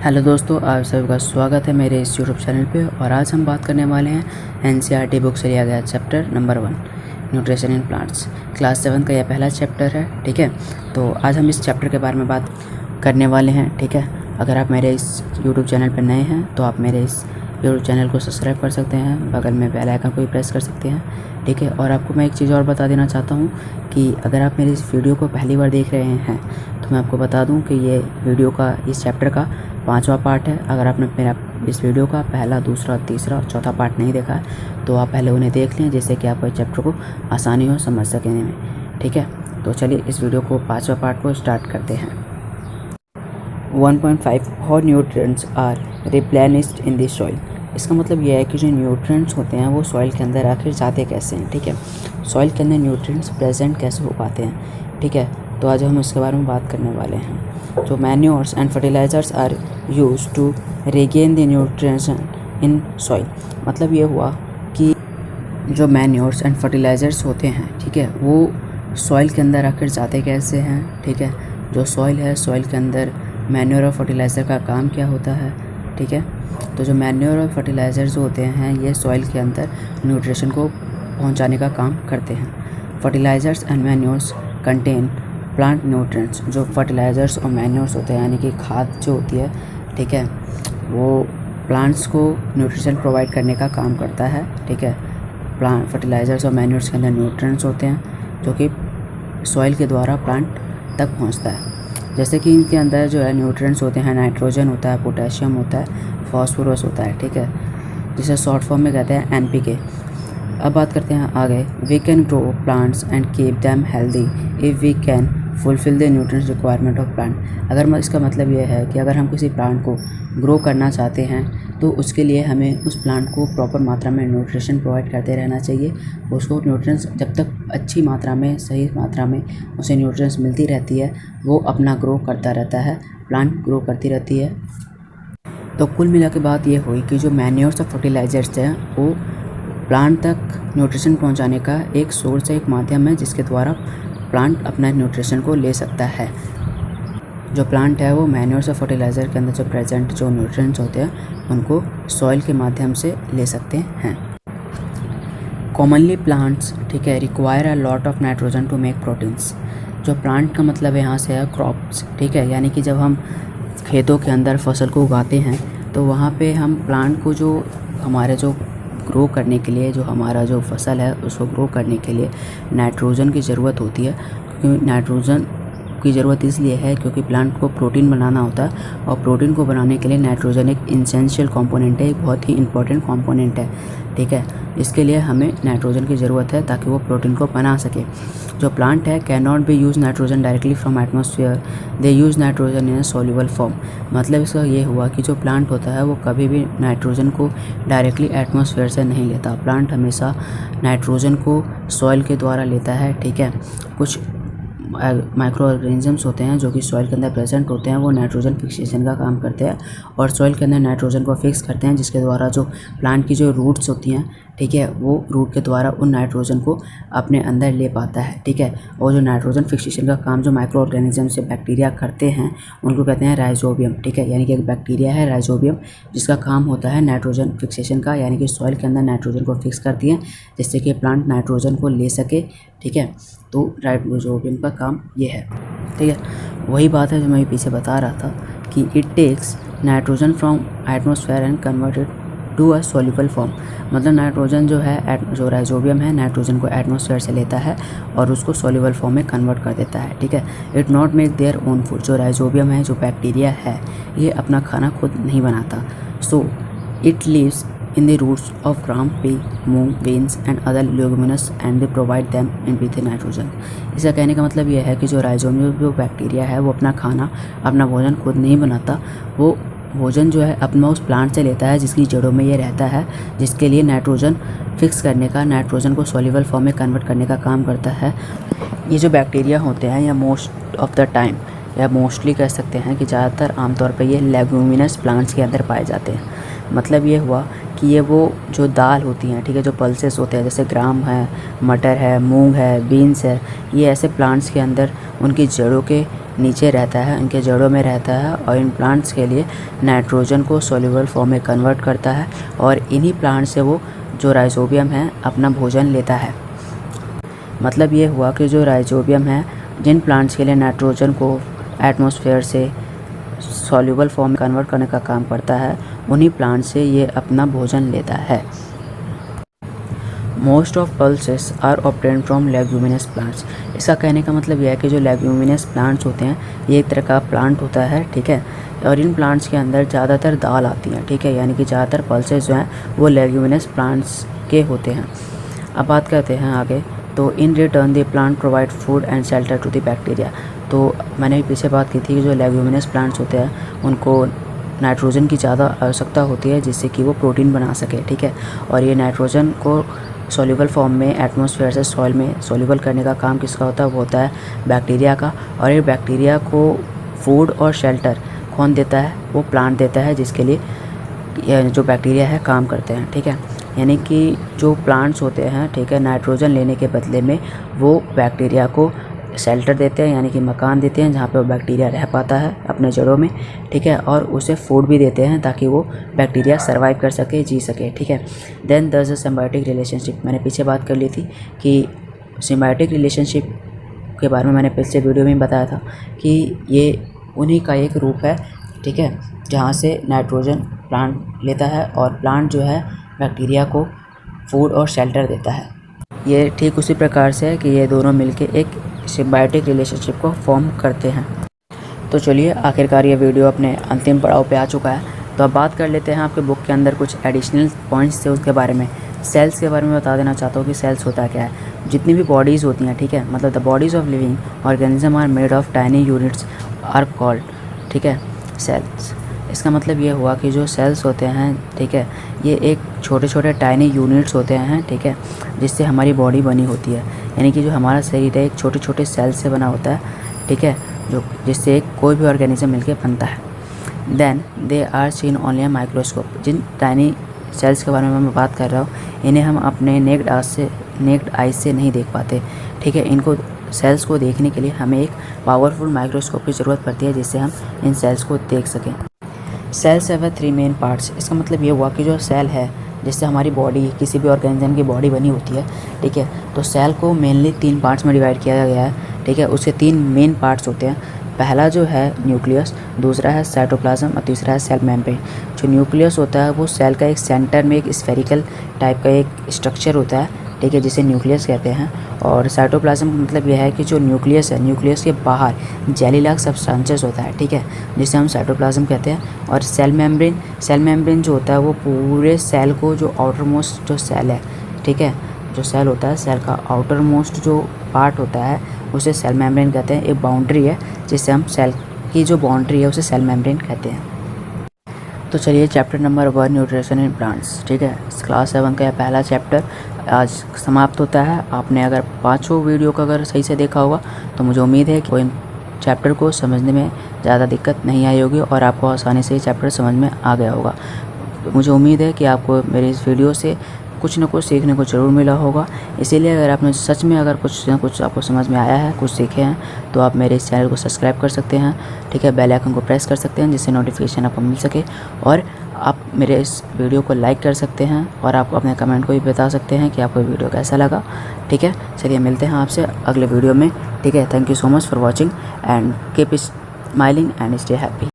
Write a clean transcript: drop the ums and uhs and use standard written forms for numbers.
Hello दोस्तों, आप सभी का स्वागत है मेरे इस यूट्यूब चैनल पे। और आज हम बात करने वाले हैं एनसीईआरटी बुक से लिया गया chapter number 1 nutrition in plants. Class 7 का यह पहला चैप्टर है। ठीक है, तो आज हम इस चैप्टर के बारे में बात करने वाले हैं। ठीक है, अगर आप मेरे इस यूट्यूब चैनल पर नए हैं तो आप मेरे इस यूट्यूब चैनल को सब्सक्राइब कर सकते हैं, बगल में बेल आइकन को भी प्रेस कर सकते हैं। ठीक है, और आपको मैं एक चीज़ और बता देना चाहता हूँ कि अगर आप मेरे इस वीडियो को पहली बार देख रहे हैं तो मैं आपको बता दूँ कि ये वीडियो का इस चैप्टर का 5वां पार्ट है। अगर आपने मेरा इस वीडियो का पहला, दूसरा, तीसरा और चौथा पार्ट नहीं देखा है तो आप पहले उन्हें देख लें, जिससे कि आपको इस चैप्टर को आसानी हो समझ सकने में। ठीक है, तो चलिए इस वीडियो को 5वां पार्ट को स्टार्ट करते हैं। 1.5 how nutrients are replenished in the soil. इसका मतलब यह है कि जो न्यूट्रिएंट्स होते हैं वो सॉइल के अंदर आखिर जाते कैसे हैं। ठीक है, सॉइल के अंदर न्यूट्रिएंट्स प्रेजेंट कैसे हो पाते हैं। ठीक है, तो आज हम इसके बारे में बात करने वाले हैं। जो manures and fertilizers are use to regain the nutrition in soil. मतलब ये हुआ कि जो मैन्योर्स एंड फर्टिलाइजर्स होते हैं, ठीक है, वो सॉइल के अंदर आखिर जाते कैसे हैं। ठीक है, जो सॉइल है, सॉइल के अंदर मैन्योर और फर्टिलाइज़र का काम क्या होता है। ठीक है, तो जो मैन्योर और फर्टिलाइज़र्स होते हैं ये सॉइल के अंदर न्यूट्रिशन को पहुंचाने का काम करते हैं। Fertilizers and manures contain plant nutrients. जो फर्टिलाइज़र्स और मैन्योर्स होते हैं यानी कि खाद जो होती है, ठीक है, वो प्लांट्स को न्यूट्रिशन प्रोवाइड करने का काम करता है। ठीक है, प्लांट फर्टिलाइज़र्स और मैन्योर्स के अंदर न्यूट्रिएंट्स होते हैं जो कि सॉइल के द्वारा प्लांट तक पहुंचता है। जैसे कि इनके अंदर जो है न्यूट्रिएंट्स होते हैं, नाइट्रोजन होता है, पोटेशियम होता है, फास्फोरस होता है। ठीक है, जिसे शॉर्ट फॉर्म में कहते हैं एनपीके। अब बात करते हैं आगे। We can grow plants and keep them healthy if we can fulfil the nutrients requirement of plant. अगर इसका मतलब ये है कि अगर हम किसी प्लांट को ग्रो करना चाहते हैं तो उसके लिए हमें उस प्लांट को प्रॉपर मात्रा में न्यूट्रिशन प्रोवाइड करते रहना चाहिए। उसको न्यूट्रिएंट्स जब तक अच्छी मात्रा में, सही मात्रा में उसे न्यूट्रिएंट्स मिलती रहती है, वो अपना ग्रो करता रहता है, प्लांट ग्रो करती रहती है। तो कुल मिला के बात ये हुई कि जो मैन्योर्स और फर्टिलाइजर्स हैं वो प्लांट तक न्यूट्रिशन पहुंचाने का एक सोर्स है, एक माध्यम है जिसके द्वारा प्लांट अपना न्यूट्रिशन को ले सकता है। जो प्लांट है वो मैन्योर्स और फर्टिलाइज़र के अंदर जो प्रेजेंट जो न्यूट्रिएंट्स होते हैं उनको सॉइल के माध्यम से ले सकते हैं। कॉमनली प्लांट्स, ठीक है, require a lot of nitrogen to make proteins. जो प्लांट का मतलब यहाँ से है क्रॉप्स। ठीक है, यानी कि जब हम खेतों के अंदर फसल को उगाते हैं तो वहाँ पे हम प्लांट को जो हमारे जो ग्रो करने के लिए, जो हमारा जो फसल है उसको ग्रो करने के लिए नाइट्रोजन की ज़रूरत होती है। क्योंकि नाइट्रोजन की ज़रूरत इसलिए है क्योंकि प्लांट को प्रोटीन बनाना होता है और प्रोटीन को बनाने के लिए नाइट्रोजन एक इसेंशियल कंपोनेंट है, एक बहुत ही इंपॉर्टेंट कंपोनेंट है। ठीक है, इसके लिए हमें नाइट्रोजन की ज़रूरत है ताकि वो प्रोटीन को बना सके। जो प्लांट है can not be use nitrogen directly from atmosphere, they use nitrogen in a soluble form. मतलब इसका ये हुआ कि जो प्लांट होता है वो कभी भी नाइट्रोजन को डायरेक्टली एटमॉस्फेयर से नहीं लेता। प्लांट हमेशा नाइट्रोजन को सॉइल के द्वारा लेता है। ठीक है, कुछ माइक्रो ऑर्गेनिजम्स होते हैं जो कि सॉइल के अंदर प्रेजेंट होते हैं, वो नाइट्रोजन फिक्सेशन का काम करते हैं और सॉइल के अंदर नाइट्रोजन को फिक्स करते हैं, जिसके द्वारा जो प्लांट की जो रूट्स होती हैं, ठीक है, वो रूट के द्वारा उन नाइट्रोजन को अपने अंदर ले पाता है। ठीक है, और जो नाइट्रोजन फिक्सेशन का काम जो माइक्रो ऑर्गेनिज्म से बैक्टीरिया करते हैं उनको कहते हैं राइजोबियम। ठीक है, यानी कि एक बैक्टीरिया है राइजोबियम जिसका काम होता है नाइट्रोजन फिक्सेशन का, यानी कि सॉइल के अंदर नाइट्रोजन को फिक्स करती है जिससे कि प्लांट नाइट्रोजन को ले सके। ठीक है, तो राइजोबियम का काम ये है। ठीक है, वही बात है जो मैं पीछे बता रहा था कि it takes nitrogen from atmosphere and converted to a soluble form. मतलब नाइट्रोजन जो है, जो राइजोबियम है, नाइट्रोजन को एटमॉस्फेयर से लेता है और उसको सॉल्युबल फॉर्म में कन्वर्ट कर देता है। ठीक है, it not make their own food. जो राइजोबियम है, जो बैक्टीरिया है, ये अपना खाना खुद नहीं बनाता। So it lives in the roots of gram, pea, moong, beans and other leguminous and they provide them in with nitrogen। इसका कहने का मतलब यह है कि जो राइजोबियम जो बैक्टीरिया है वो अपना खाना, अपना भोजन खुद नहीं बनाता। वो भोजन जो है अपना उस प्लांट से लेता है जिसकी जड़ों में ये रहता है, जिसके लिए नाइट्रोजन फिक्स करने का, नाइट्रोजन को सॉल्युबल फॉर्म में कन्वर्ट करने का काम करता है। ये जो बैक्टीरिया होते हैं या मोस्ट ऑफ द टाइम या मोस्टली कह सकते हैं कि ज़्यादातर आमतौर पर ये लेगुमिनस प्लांट्स के अंदर पाए जाते हैं। मतलब ये हुआ कि ये वो जो दाल होती हैं, ठीक है, जो पल्सेस होते हैं जैसे ग्राम है, मटर है, मूंग है, बीन्स है, ये ऐसे प्लांट्स के अंदर उनकी जड़ों के नीचे रहता है, इनके जड़ों में रहता है और इन प्लांट्स के लिए नाइट्रोजन को सॉल्युबल फॉर्म में कन्वर्ट करता है और इन्हीं प्लांट से वो जो राइजोबियम है अपना भोजन लेता है। मतलब ये हुआ कि जो राइजोबियम है जिन प्लांट्स के लिए नाइट्रोजन को एटमॉस्फेयर से सॉल्युबल फॉर्म में कन्वर्ट करने का काम करता है, उन्हीं प्लांट से ये अपना भोजन लेता है। Most of pulses are obtained from leguminous plants. इसका कहने का मतलब यह है कि जो लेग्यूमिनस प्लांट्स होते हैं ये एक तरह का प्लांट होता है, ठीक है, और इन प्लांट्स के अंदर ज़्यादातर दाल आती हैं, ठीक है, यानी कि ज़्यादातर पल्सेस जो हैं वो लेग्यूमिनस प्लांट्स के होते हैं। अब बात करते हैं आगे। तो in return the plant provide food and shelter to the bacteria. तो मैंने पीछे बात की थी कि जो लेग्यूमिनस प्लांट्स होते हैं उनको नाइट्रोजन की ज़्यादा आवश्यकता होती है जिससे कि वो प्रोटीन बना सके, ठीक है, और ये नाइट्रोजन को सॉल्युबल फॉर्म में एटमॉस्फेयर से सॉइल में सॉल्युबल करने का काम किसका होता है, वो होता है बैक्टीरिया का। और ये बैक्टीरिया को फूड और शेल्टर कौन देता है, वो प्लांट देता है, जिसके लिए ये जो बैक्टीरिया है काम करते हैं, ठीक है। यानी कि जो प्लांट्स होते हैं, ठीक है, नाइट्रोजन लेने के बदले में वो बैक्टीरिया को शेल्टर देते हैं, यानी कि मकान देते हैं जहाँ पे वो बैक्टीरिया रह पाता है अपने जड़ों में, ठीक है, और उसे फूड भी देते हैं ताकि वो बैक्टीरिया सर्वाइव कर सके, जी सके, ठीक है। देन दस अ सिम्बायोटिक रिलेशनशिप। मैंने पीछे बात कर ली थी कि सिम्बायोटिक रिलेशनशिप के बारे में मैंने पिछले वीडियो में बताया था कि ये उन्हीं का एक रूप है, ठीक है, जहाँ से नाइट्रोजन प्लांट लेता है और प्लांट जो है बैक्टीरिया को फूड और शेल्टर देता है। ये ठीक उसी प्रकार से है कि ये दोनों मिलके एक सिम्बायोटिक रिलेशनशिप को फॉर्म करते हैं। तो चलिए आखिरकार ये वीडियो अपने अंतिम पड़ाव पे आ चुका है। तो अब बात कर लेते हैं आपके बुक के अंदर कुछ एडिशनल पॉइंट्स थे उसके बारे में। सेल्स के बारे में बता देना चाहता हूँ कि सेल्स होता क्या है। जितनी भी बॉडीज़ होती हैं, ठीक है, मतलब the bodies of living organism are made of tiny units are called, ठीक है, सेल्स। इसका मतलब ये हुआ कि जो सेल्स होते हैं, ठीक है, ये एक छोटे छोटे टाइनी यूनिट्स होते हैं, ठीक है, जिससे हमारी बॉडी बनी होती है। यानी कि जो हमारा शरीर है एक छोटे छोटे सेल्स से बना होता है, ठीक है, जो जिससे एक कोई भी ऑर्गेनिज्म मिलकर बनता है। Then they are seen only a microscope. जिन टाइनी सेल्स के बारे में मैं बात कर रहा हूँ इन्हें हम अपने नेक्ड आई से नहीं देख पाते, ठीक है। इनको सेल्स को देखने के लिए हमें एक पावरफुल माइक्रोस्कोप की ज़रूरत पड़ती है जिससे हम इन सेल्स को देख सकें। Cells have 3 main parts. इसका मतलब ये हुआ कि जो सेल है जिससे हमारी बॉडी, किसी भी ऑर्गेनिज्म की बॉडी बनी होती है, ठीक है, तो सेल को मेनली 3 पार्ट्स में डिवाइड किया गया है, ठीक है। उसके 3 मेन पार्ट्स होते हैं। पहला जो है न्यूक्लियस, दूसरा है साइटोप्लाज्म और तीसरा है सेल मेम्ब्रेन। जो न्यूक्लियस होता है वो सेल का एक सेंटर में एक स्फेरिकल टाइप का एक स्ट्रक्चर होता है, ठीक है, जिसे न्यूक्लियस कहते हैं। और साइटोप्लाज्म का मतलब यह है कि जो न्यूक्लियस है, न्यूक्लियस के बाहर जेली लाइक सब्सटेंसेस होता है, ठीक है, जिसे हम साइटोप्लाज्म कहते हैं। और सेल मेम्ब्रेन जो होता है वो पूरे सेल को, जो आउटर मोस्ट जो सेल है, ठीक है, जो सेल होता है, सेल का आउटर मोस्ट जो पार्ट होता है उसे सेल मेम्ब्रेन कहते हैं। एक बाउंड्री है जिससे हम सेल की जो बाउंड्री है उसे सेल मेम्ब्रेन कहते हैं। तो चलिए chapter number 1 nutrition in plants, ठीक है, क्लास 7 का यह पहला चैप्टर आज समाप्त होता है। आपने अगर 5 वीडियो का अगर सही से देखा होगा तो मुझे उम्मीद है कि इन चैप्टर को समझने में ज़्यादा दिक्कत नहीं आई होगी और आपको आसानी से ये चैप्टर समझ में आ गया होगा। मुझे उम्मीद है कि आपको मेरे इस वीडियो से कुछ न कुछ सीखने को ज़रूर मिला होगा। इसीलिए अगर आपने सच में अगर कुछ न कुछ आपको समझ में आया है, कुछ सीखे हैं, तो आप मेरे इस चैनल को सब्सक्राइब कर सकते हैं, ठीक है, बेल आइकन को प्रेस कर सकते हैं जिससे नोटिफिकेशन आपको मिल सके। और आप मेरे इस वीडियो को लाइक कर सकते हैं और आप अपने कमेंट को भी बता सकते हैं कि आपको वीडियो कैसा लगा, ठीक है। चलिए मिलते हैं आपसे अगले वीडियो में, ठीक है। Thank you so much for watching and keep smiling and stay happy.